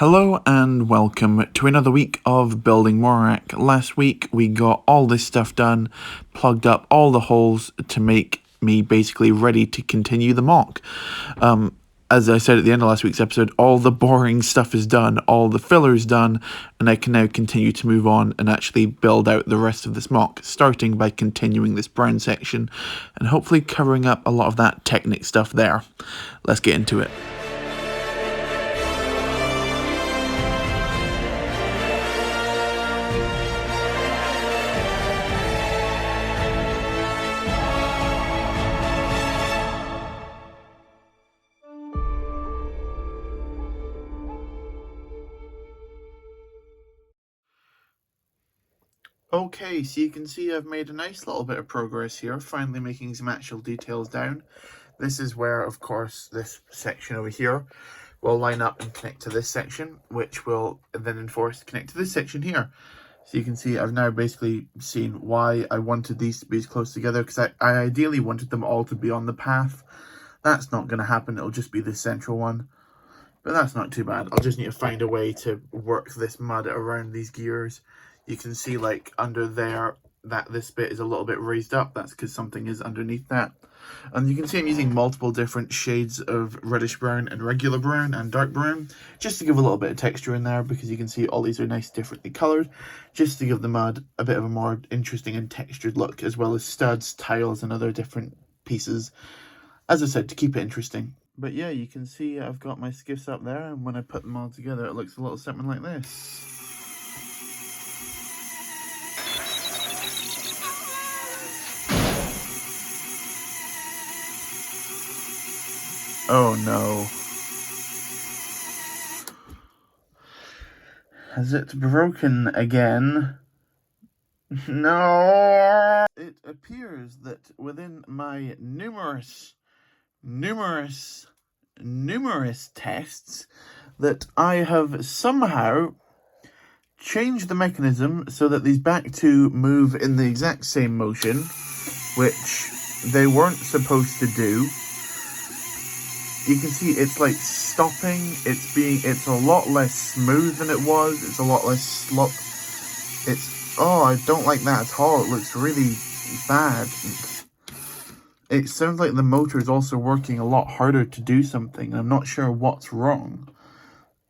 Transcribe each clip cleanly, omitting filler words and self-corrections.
Hello and welcome to another week of building Morak. Last week we got all this stuff done, plugged up all the holes to make me basically ready to continue the mock. As I said at the end of last week's episode, all the boring stuff is done, all the fillers done, and I can now continue to move on and actually build out the rest of this mock, starting by continuing this brown section and hopefully covering up a lot of that technic stuff there. Let's get into it. Okay, so you can see I've made a nice little bit of progress here, finally making some actual details down. This is where, of course, this section over here will line up and connect to this section, which will then enforce connect to this section here. So you can see I've now basically seen why I wanted these to be as close together, because I ideally wanted them all to be on the path. That's not going to happen, it'll just be the central one. But that's not too bad. I'll just need to find a way to work this mud around these gears. You can see like under there that this bit is a little bit raised up. That's because something is underneath that. And you can see I'm using multiple different shades of reddish brown and regular brown and dark brown, just to give a little bit of texture in there, because you can see all these are nice differently coloured, just to give the mud a bit of a more interesting and textured look, as well as studs, tiles and other different pieces. As I said, to keep it interesting. But yeah, you can see I've got my skiffs up there, and when I put them all together, it looks a little something like this. Oh no. Has it broken again? No! It appears that within my numerous tests that I have somehow changed the mechanism so that these back two move in the exact same motion, which they weren't supposed to do. You can see it's like stopping, it's a lot less smooth than it was, it's a lot less slop. Oh, I don't like that at all, it looks really bad. It sounds like the motor is also working a lot harder to do something, and I'm not sure what's wrong.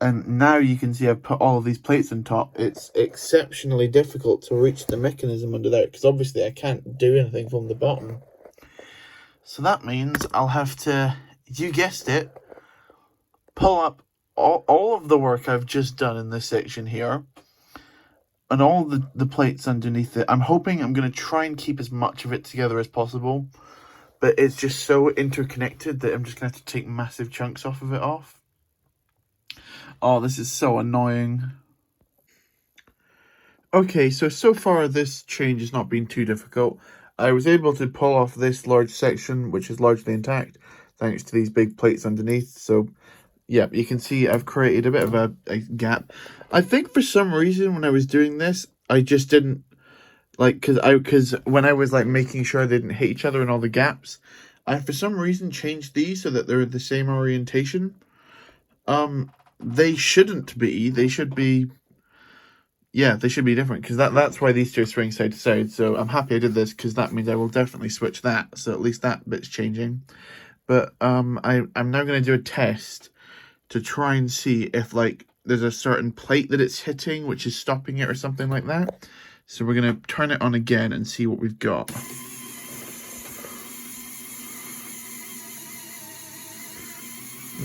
And now you can see I've put all of these plates on top. It's exceptionally difficult to reach the mechanism under there, because obviously I can't do anything from the bottom. So that means I'll have to, you guessed it, pull up all of the work I've just done in this section here, and all the plates underneath it. I'm hoping I'm going to try and keep as much of it together as possible, but it's just so interconnected that I'm just going to have to take massive chunks off of it off. Oh, this is so annoying. Okay, so far this change has not been too difficult. I was able to pull off this large section, which is largely intact, thanks to these big plates underneath. So, yeah, you can see I've created a bit of a gap. I think for some reason when I was doing this, I just didn't, like, because when I was, like, making sure they didn't hit each other in all the gaps, I for some reason changed these so that they're the same orientation. They shouldn't be. They should be... Yeah, they should be different, because that's why these two are swinging side to side. So I'm happy I did this, because that means I will definitely switch that. So at least that bit's changing. But I'm now going to do a test to try and see if, like, there's a certain plate that it's hitting, which is stopping it or something like that. So we're going to turn it on again and see what we've got.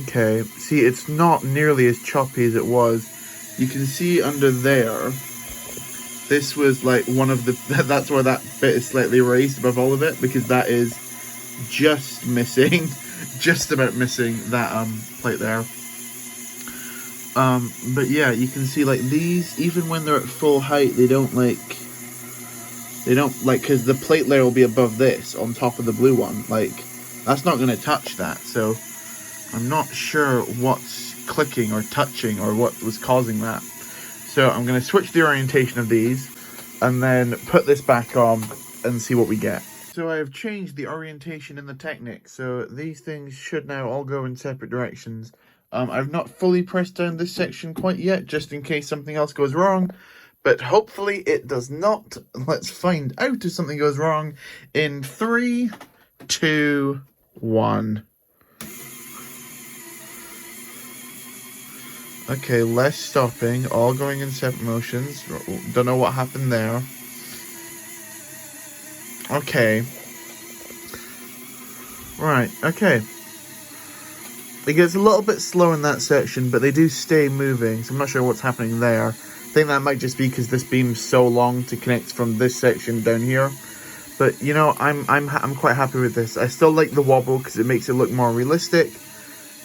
Okay, see, it's not nearly as choppy as it was. You can see under there, this was like one of the, that's why that bit is slightly raised above all of it, because that is just missing, just about missing that plate there. But yeah, you can see like these, even when they're at full height, they don't like, because the plate layer will be above this on top of the blue one. Like, that's not going to touch that. So I'm not sure what's clicking or touching or what was causing that. So I'm going to switch the orientation of these and then put this back on and see what we get. So I have changed the orientation in the technic, so these things should now all go in separate directions I've not fully pressed down this section quite yet, just in case something else goes wrong. But hopefully it does not. Let's find out if something goes wrong in 3, 2, 1. Okay, less stopping, all going in separate motions. Don't know what happened there. Okay. Right, okay. It gets a little bit slow in that section, but they do stay moving, so I'm not sure what's happening there. I think that might just be because this beam's so long to connect from this section down here. But, you know, I'm quite happy with this. I still like the wobble because it makes it look more realistic.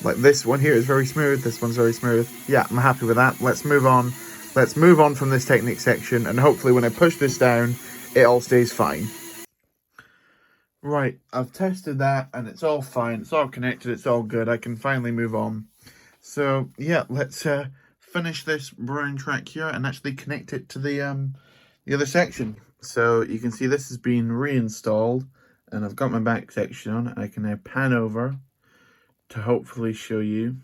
Like this one here is very smooth, this one's very smooth. Yeah, I'm happy with that. Let's move on. Let's move on from this technique section, and hopefully when I push this down, it all stays fine. Right, I've tested that, and it's all fine. It's all connected, it's all good. I can finally move on. So, yeah, let's finish this brown track here and actually connect it to the other section. So, you can see this has been reinstalled, and I've got my back section on, and I can now pan over to hopefully show you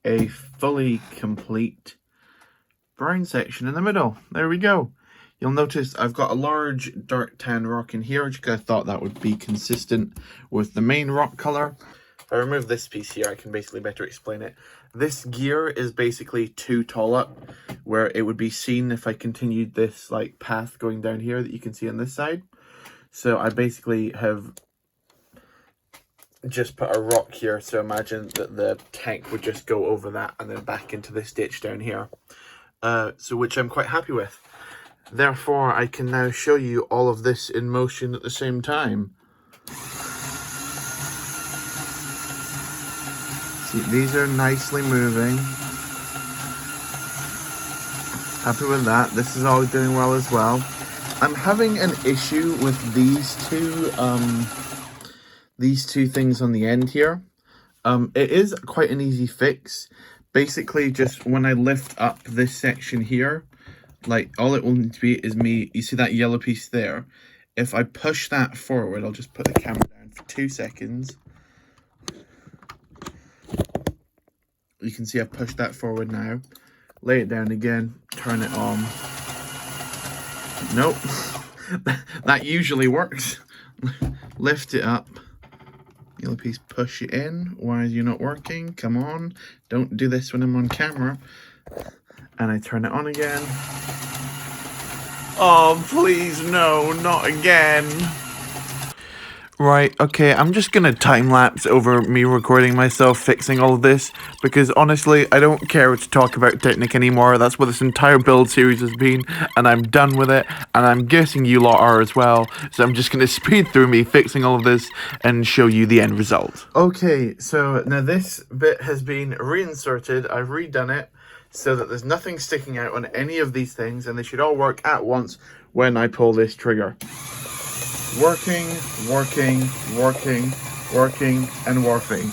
a fully complete brown section in the middle. There we go. You'll notice I've got a large dark tan rock in here, which I thought that would be consistent with the main rock color. If I remove this piece here, I can basically better explain it. This gear is basically too tall up, where it would be seen if I continued this like path going down here that you can see on this side. So I basically have just put a rock here, so imagine that the tank would just go over that and then back into this ditch down here. So which I'm quite happy with. Therefore, I can now show you all of this in motion at the same time. See, these are nicely moving. Happy with that. This is all doing well as well. I'm having an issue with these two things on the end here. It is quite an easy fix. Basically, just when I lift up this section here, like, all it will need to be is me, you see that yellow piece there? If I push that forward, I'll just put the camera down for 2 seconds. You can see I've pushed that forward now. Lay it down again, turn it on. Nope. That usually works. Lift it up. Yellow piece, push it in. Why is you not working? Come on. Don't do this when I'm on camera. And I turn it on again. Oh, please, no, not again. Right, okay, I'm just gonna time-lapse over me recording myself fixing all of this, because honestly, I don't care to talk about Technic anymore. That's what this entire build series has been, and I'm done with it, and I'm guessing you lot are as well, so I'm just gonna speed through me fixing all of this and show you the end result. Okay, so now this bit has been reinserted. I've redone it so that there's nothing sticking out on any of these things, and they should all work at once when I pull this trigger. Working, working, working, working, and working.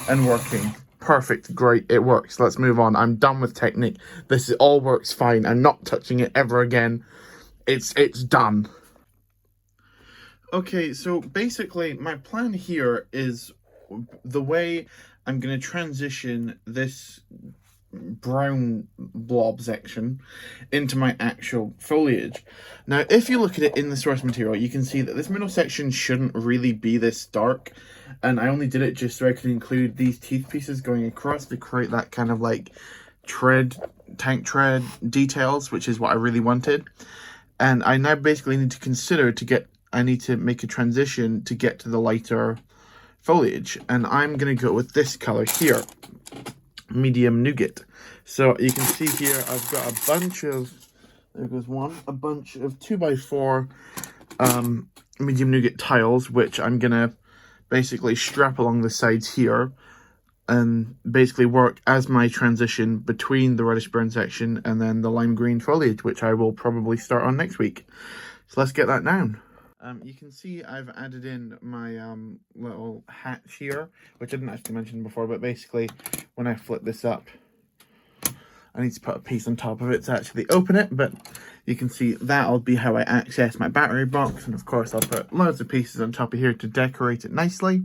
And working. Perfect, great, it works. Let's move on. I'm done with Technic. This all works fine. I'm not touching it ever again. It's done. Okay, so basically my plan here is the way I'm going to transition this brown blob section into my actual foliage. Now, if you look at it in the source material, you can see that this middle section shouldn't really be this dark, and I only did it just so I could include these teeth pieces going across to create that kind of like tank tread details, which is what I really wanted. And I now basically need to consider I need to make a transition to get to the lighter foliage, and I'm going to go with this color here, medium nougat. So you can see here I've got a bunch of, there goes one, a bunch of 2x4 medium nougat tiles, which I'm going to basically strap along the sides here and basically work as my transition between the reddish brown section and then the lime green foliage, which I will probably start on next week. So let's get that down. You can see I've added in my little hatch here, which I didn't actually mention before, but basically when I flip this up, I need to put a piece on top of it to actually open it, but you can see that'll be how I access my battery box, and of course I'll put loads of pieces on top of here to decorate it nicely.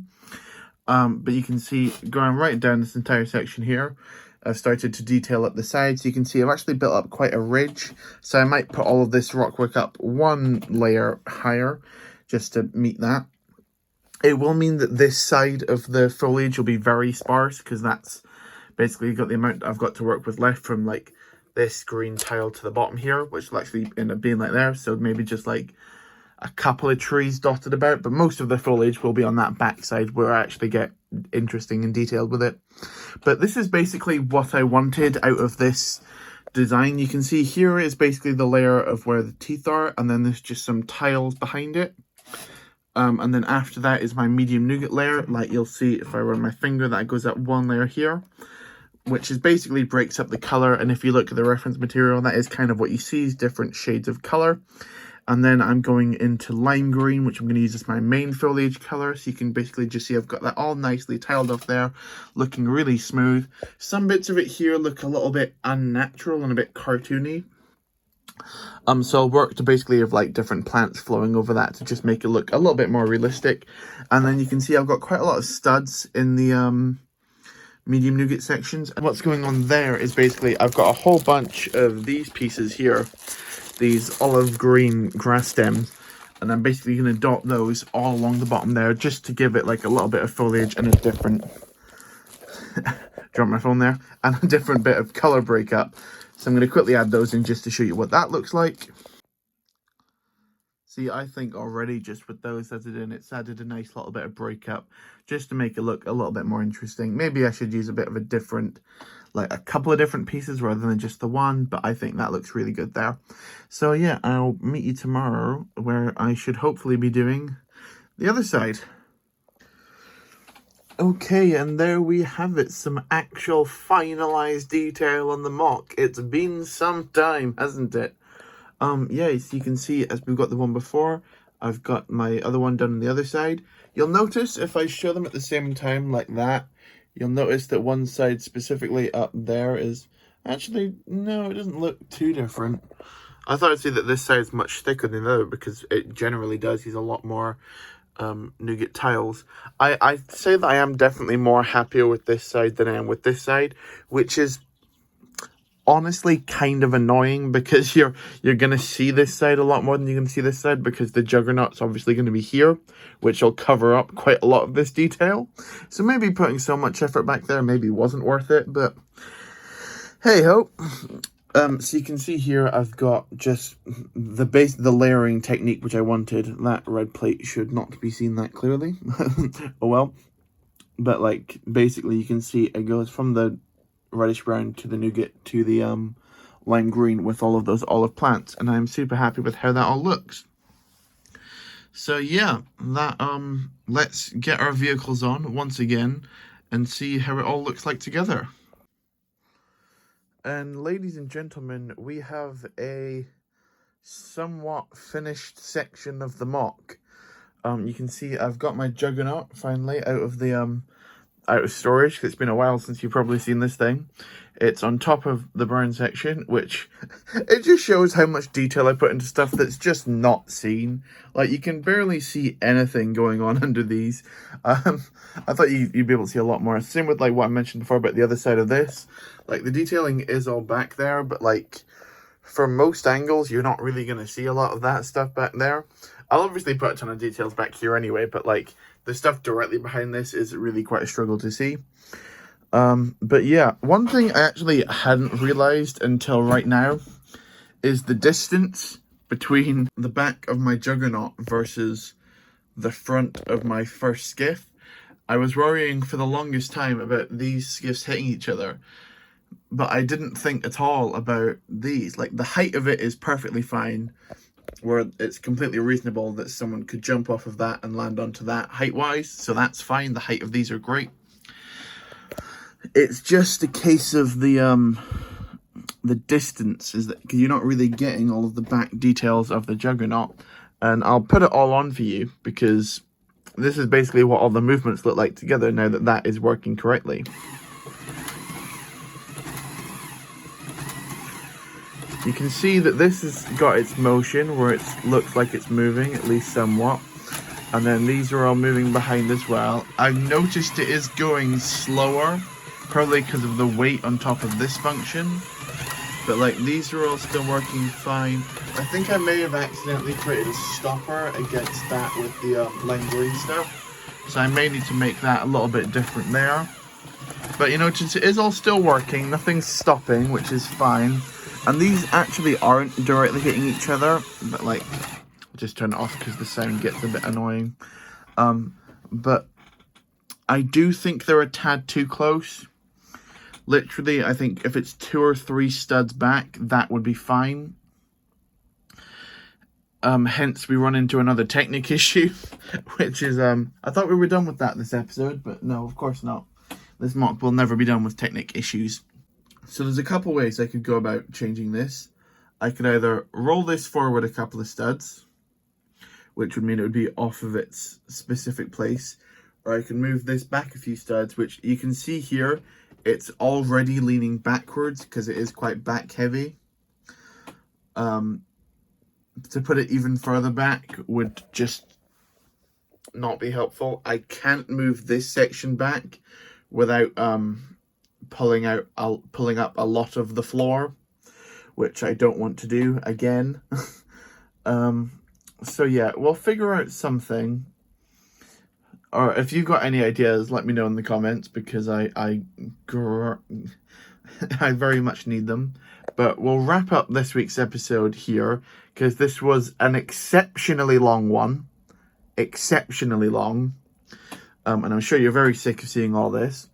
But you can see going right down this entire section here, I've started to detail up the sides. You can see I've actually built up quite a ridge, so I might put all of this rockwork up one layer higher just to meet that. It will mean that this side of the foliage will be very sparse, because that's basically got the amount I've got to work with left from like this green tile to the bottom here, which will actually end up being like there. So maybe just like a couple of trees dotted about, but most of the foliage will be on that back side where I actually get interesting and detailed with it. But this is basically what I wanted out of this design. You can see here is basically the layer of where the teeth are, and then there's just some tiles behind it. And then after that is my medium nougat layer. Like you'll see if I run my finger, that goes up one layer here, which is basically breaks up the color. And if you look at the reference material, that is kind of what you see, is different shades of color. And then I'm going into lime green, which I'm going to use as my main foliage color. So you can basically just see I've got that all nicely tiled off there, looking really smooth. Some bits of it here look a little bit unnatural and a bit cartoony. So I'll work to basically have like different plants flowing over that to just make it look a little bit more realistic. And then you can see I've got quite a lot of studs in the medium nougat sections. And what's going on there is basically I've got a whole bunch of these pieces here, these olive green grass stems, and I'm basically going to dot those all along the bottom there just to give it like a little bit of foliage and a different drop my phone there, and a different bit of color breakup. So I'm going to quickly add those in just to show you what that looks like. See, I think already just with those added in, it's added a nice little bit of breakup just to make it look a little bit more interesting. Maybe I should use a bit of a different, like a couple of different pieces rather than just the one, but I think that looks really good there. So yeah, I'll meet you tomorrow where I should hopefully be doing the other side. Okay, and there we have it, some actual finalized detail on the mock. It's been some time, hasn't it? Yeah, so you can see as we've got the one before, I've got my other one done on the other side. You'll notice if I show them at the same time like that, you'll notice that one side specifically up there is actually, no, it doesn't look too different. I thought I'd say that this side is much thicker than the other because it generally does use a lot more nougat tiles. I'd say that I am definitely more happier with this side than I am with this side, which is honestly kind of annoying because you're going to see this side a lot more than you're going to see this side because the juggernaut's obviously going to be here, which will cover up quite a lot of this detail. So maybe putting so much effort back there maybe wasn't worth it, but hey ho. So you can see here I've got just the layering technique which I wanted. That red plate should not be seen that clearly. Oh well. But like basically you can see it goes from the reddish brown to the nougat to the lime green with all of those olive plants, and I'm super happy with how that all looks. So yeah, that let's get our vehicles on once again and see how it all looks like together. And ladies and gentlemen, we have a somewhat finished section of the mock. You can see I've got my juggernaut finally out of the out of storage, because it's been a while since you've probably seen this thing. It's on top of the burn section, which it just shows how much detail I put into stuff that's just not seen. Like, you can barely see anything going on under these. I thought you'd be able to see a lot more. Same with like what I mentioned before about the other side of this. Like, the detailing is all back there, but like from most angles you're not really going to see a lot of that stuff back there. I'll obviously put a ton of details back here anyway, but like the stuff directly behind this is really quite a struggle to see. But yeah, one thing I actually hadn't realized until right now is the distance between the back of my juggernaut versus the front of my first skiff. I was worrying for the longest time about these skiffs hitting each other, but I didn't think at all about these. Like, the height of it is perfectly fine, where it's completely reasonable that someone could jump off of that and land onto that height-wise, so that's fine. The height of these are great. It's just a case of the distance, is that you're not really getting all of the back details of the juggernaut. And I'll put it all on for you, because this is basically what all the movements look like together now that that is working correctly. You can see that this has got its motion where it looks like it's moving, at least somewhat. And then these are all moving behind as well. I've noticed it is going slower, probably because of the weight on top of this function. But like these are all still working fine. I think I may have accidentally created a stopper against that with the lime green stuff. So I may need to make that a little bit different there. But you notice it is all still working, nothing's stopping, which is fine. And these actually aren't directly hitting each other, but like, I'll just turn it off because the sound gets a bit annoying. But I do think they're a tad too close. Literally, I think if it's 2 or 3 studs back, that would be fine. Hence, we run into another technic issue, which is, I thought we were done with that this episode, but no, of course not. This mock will never be done with technic issues. So there's a couple ways I could go about changing this. I could either roll this forward a couple of studs, which would mean it would be off of its specific place, or I can move this back a few studs, which you can see here, it's already leaning backwards because it is quite back heavy. To put it even further back would just not be helpful. I can't move this section back without pulling up a lot of the floor, which I don't want to do again. So yeah, we'll figure out something. Or if you've got any ideas, let me know in the comments, because I very much need them. But we'll wrap up this week's episode here, because this was an exceptionally long one. Exceptionally long. And I'm sure you're very sick of seeing all this.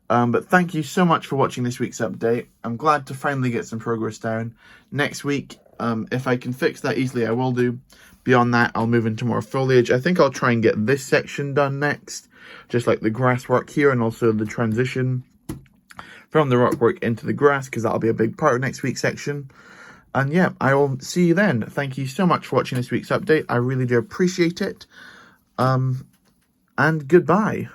But thank you so much for watching this week's update. I'm glad to finally get some progress down. Next week, if I can fix that easily, I will do. Beyond that, I'll move into more foliage. I think I'll try and get this section done next. Just like the grass work here, and also the transition from the rock work into the grass, because that'll be a big part of next week's section. And yeah, I will see you then. Thank you so much for watching this week's update. I really do appreciate it. And goodbye.